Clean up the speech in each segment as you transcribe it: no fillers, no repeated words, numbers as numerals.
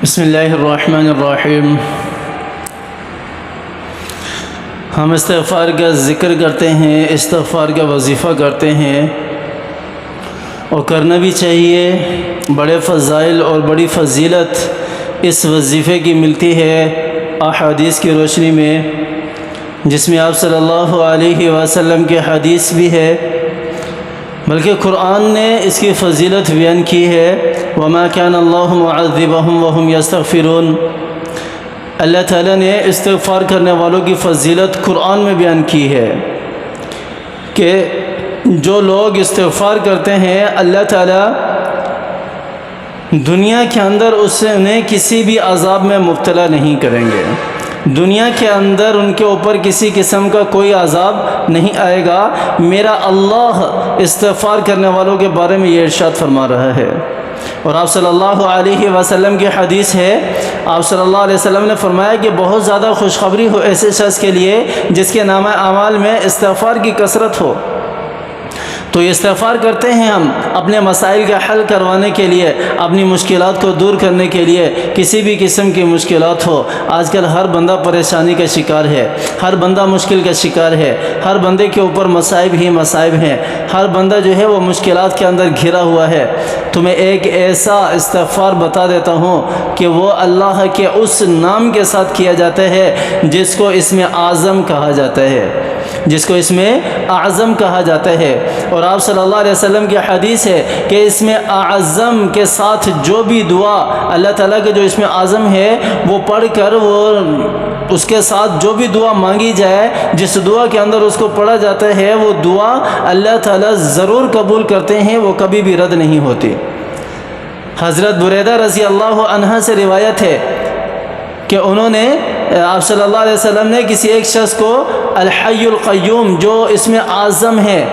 بسم اللہ الرحمن الرحیم۔ ہم استغفار کا ذکر کرتے ہیں، استغفار کا وظیفہ کرتے ہیں اور کرنا بھی چاہیے۔ بڑے فضائل اور بڑی فضیلت اس وظیفے کی ملتی ہے احادیث کی روشنی میں، جس میں آپ صلی اللہ علیہ وسلم کے حدیث بھی ہے، بلکہ قرآن نے اس کی فضیلت بیان کی ہے۔ وَمَا كَانَ اللَّهُ مُعَذِّبَهُمْ وَهُمْ يَسْتَغْفِرُونَ۔ اللہ تعالیٰ نے استغفار کرنے والوں کی فضیلت قرآن میں بیان کی ہے کہ جو لوگ استغفار کرتے ہیں اللہ تعالیٰ دنیا کے اندر انہیں کسی بھی عذاب میں مبتلا نہیں کریں گے۔ دنیا کے اندر ان کے اوپر کسی قسم کا کوئی عذاب نہیں آئے گا۔ میرا اللہ استغفار کرنے والوں کے بارے میں یہ ارشاد فرما رہا ہے۔ اور آپ صلی اللہ علیہ وسلم کی حدیث ہے، آپ صلی اللہ علیہ وسلم نے فرمایا کہ بہت زیادہ خوشخبری ہو ایسے شخص کے لیے جس کے نامہ اعمال میں استغفار کی کثرت ہو۔ تو استغفار کرتے ہیں ہم اپنے مسائل کا حل کروانے کے لیے، اپنی مشکلات کو دور کرنے کے لیے۔ کسی بھی قسم کی مشکلات ہو، آج کل ہر بندہ پریشانی کا شکار ہے، ہر بندہ مشکل کا شکار ہے، ہر بندے کے اوپر مصائب ہی مصائب ہیں، ہر بندہ جو ہے وہ مشکلات کے اندر گھرا ہوا ہے۔ تو میں ایک ایسا استغفار بتا دیتا ہوں کہ وہ اللہ کے اس نام کے ساتھ کیا جاتا ہے جس کو اسم اعظم کہا جاتا ہے، جس کو اسم اعظم کہا جاتا ہے۔ اور آپ صلی اللہ علیہ وسلم کی حدیث ہے کہ اسم اعظم کے ساتھ جو بھی دعا اللہ تعالیٰ کے جو اسم اعظم ہے وہ پڑھ کر وہ اس کے ساتھ جو بھی دعا مانگی جائے، جس دعا کے اندر اس کو پڑھا جاتا ہے، وہ دعا اللہ تعالیٰ ضرور قبول کرتے ہیں، وہ کبھی بھی رد نہیں ہوتی۔ حضرت بریدہ رضی اللہ عنہ سے روایت ہے کہ انہوں نے آپ صلی اللہ علیہ وسلم نے کسی ایک شخص کو الحی القیوم جو اسم اعظم ہے،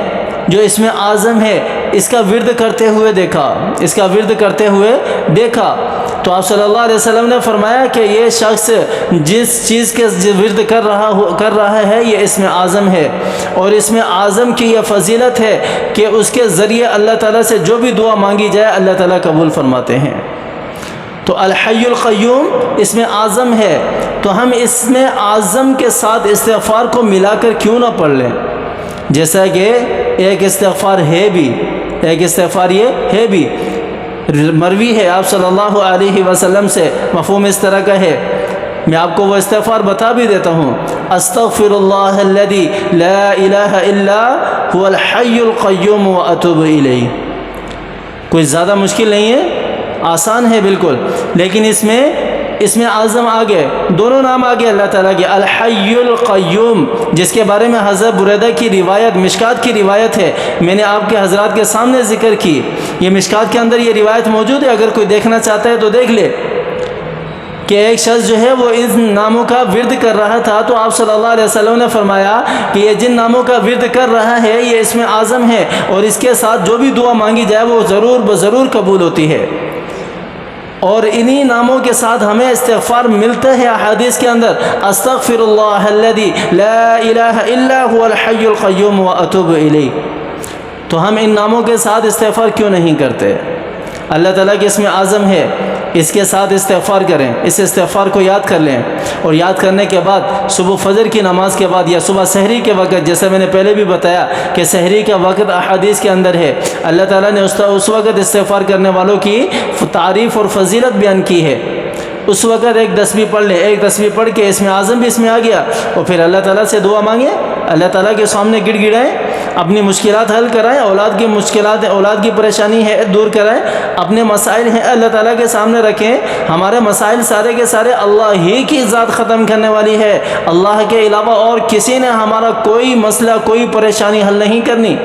جو اسم اعظم ہے، اس کا ورد کرتے ہوئے دیکھا، اس کا ورد کرتے ہوئے دیکھا۔ تو آپ صلی اللہ علیہ وسلم نے فرمایا کہ یہ شخص جس چیز کے ورد کر رہا ہے یہ اسم اعظم ہے، اور اسم اعظم کی یہ فضیلت ہے کہ اس کے ذریعے اللہ تعالیٰ سے جو بھی دعا مانگی جائے اللہ تعالیٰ قبول فرماتے ہیں۔ تو الحی القیوم اسم اعظم ہے، تو ہم اسم اعظم کے ساتھ استغفار کو ملا کر کیوں نہ پڑھ لیں؟ جیسا کہ ایک استغفار ہے بھی، ایک استغفار یہ ہے بھی، مروی ہے آپ صلی اللہ علیہ وسلم سے، مفہوم اس طرح کا ہے۔ میں آپ کو وہ استغفار بتا بھی دیتا ہوں۔ استغفر اللہ الذی لا الہ الا هو الحی القیوم واتوب الیہ۔ کوئی زیادہ مشکل نہیں ہے، آسان ہے بالکل، لیکن اس میں اسم اعظم آگے، دونوں نام آگے اللہ تعالیٰ کے، الحی القیوم، جس کے بارے میں حضرت بریدہ کی روایت، مشکات کی روایت ہے، میں نے آپ کے حضرات کے سامنے ذکر کی۔ یہ مشکات کے اندر یہ روایت موجود ہے، اگر کوئی دیکھنا چاہتا ہے تو دیکھ لے کہ ایک شخص جو ہے وہ ان ناموں کا ورد کر رہا تھا، تو آپ صلی اللہ علیہ وسلم نے فرمایا کہ یہ جن ناموں کا ورد کر رہا ہے یہ اسم اعظم ہے، اور اس کے ساتھ جو بھی دعا مانگی جائے وہ ضرور بضرور قبول ہوتی ہے۔ اور انہی ناموں کے ساتھ ہمیں استغفار ملتا ہے احادیث کے اندر، استغفر اللہ الذی لا الہ الا هو الحی القیوم واتوب الیہ۔ تو ہم ان ناموں کے ساتھ استغفار کیوں نہیں کرتے؟ اللہ تعالیٰ کے اسم اعظم ہے، اس کے ساتھ استغفار کریں، اس استغفار کو یاد کر لیں، اور یاد کرنے کے بعد صبح فجر کی نماز کے بعد یا صبح سحری کے وقت، جیسے میں نے پہلے بھی بتایا کہ سحری کا وقت احادیث کے اندر ہے، اللہ تعالیٰ نے اس وقت استغفار کرنے والوں کی تعریف اور فضیلت بیان کی ہے۔ اس وقت ایک تسبیح پڑھ لیں، ایک تسبیح پڑھ کے اسم اعظم بھی اس میں آ گیا، اور پھر اللہ تعالیٰ سے دعا مانگیں، اللہ تعالیٰ کے سامنے گڑ گڑائیں، اپنی مشکلات حل کرائیں، اولاد کی مشکلات، اولاد کی پریشانی ہے دور کرائیں، اپنے مسائل ہیں اللہ تعالیٰ کے سامنے رکھیں۔ ہمارے مسائل سارے کے سارے اللہ ہی کی ذات ختم کرنے والی ہے، اللہ کے علاوہ اور کسی نے ہمارا کوئی مسئلہ، کوئی پریشانی حل نہیں کرنی۔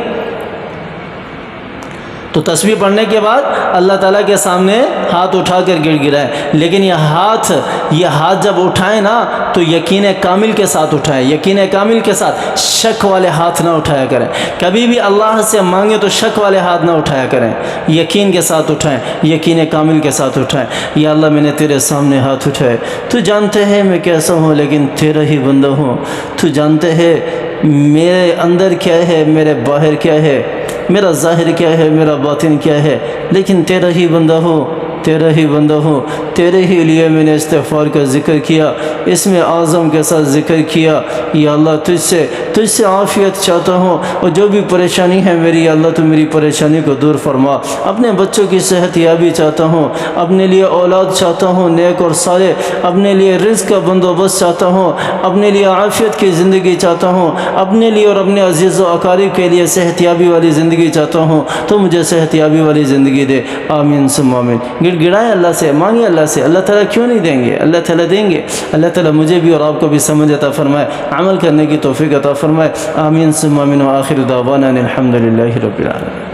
تو تسبیح پڑھنے کے بعد اللہ تعالیٰ کے سامنے ہاتھ اٹھا کر گڑ گڑائیں، لیکن یہ ہاتھ جب اٹھائیں نا تو یقین کامل کے ساتھ اٹھائیں، یقین کامل کے ساتھ، شک والے ہاتھ نہ اٹھایا کریں۔ کبھی بھی اللہ سے مانگیں تو شک والے ہاتھ نہ اٹھایا کریں، یقین کے ساتھ اٹھائیں، یقین کامل کے ساتھ اٹھائیں۔ یا اللہ میں نے تیرے سامنے ہاتھ اٹھائے، تو جانتے ہے میں کیسا ہوں لیکن تیرا ہی بندہ ہوں، تو جانتے ہے میرے اندر کیا ہے، میرے باہر کیا ہے، میرا ظاہر کیا ہے، میرا باطن کیا ہے، لیکن تیرا ہی بندہ ہو، تیرا ہی بندہ ہوں، تیرے ہی لیے میں نے استغفار کا ذکر کیا، اس میں اعظم کے ساتھ ذکر کیا۔ یا اللہ تجھ سے عافیت چاہتا ہوں، اور جو بھی پریشانی ہے میری، یا اللہ تو میری پریشانی کو دور فرما۔ اپنے بچوں کی صحت یابی چاہتا ہوں، اپنے لیے اولاد چاہتا ہوں نیک اور صالح، اپنے لیے رزق کا بندوبست چاہتا ہوں، اپنے لیے عافیت کی زندگی چاہتا ہوں، اپنے لیے اور اپنے عزیز و اقارب کے لیے صحت یابی والی زندگی چاہتا ہوں، تو مجھے صحت یابی والی زندگی دے۔ آمین ثم آمین۔ گڑ گڑائیں اللہ سے، مانگیں اللہ سے، اللہ تعالیٰ کیوں نہیں دیں گے؟ اللہ تعالیٰ دیں گے۔ اللہ تعالیٰ مجھے بھی اور آپ کو بھی سمجھ عطا فرمائے، عمل کرنے کی توفیق عطا فرمائے۔ آمین ثم آمین۔ وآخر دعوانا الحمد للہ رب العالمین۔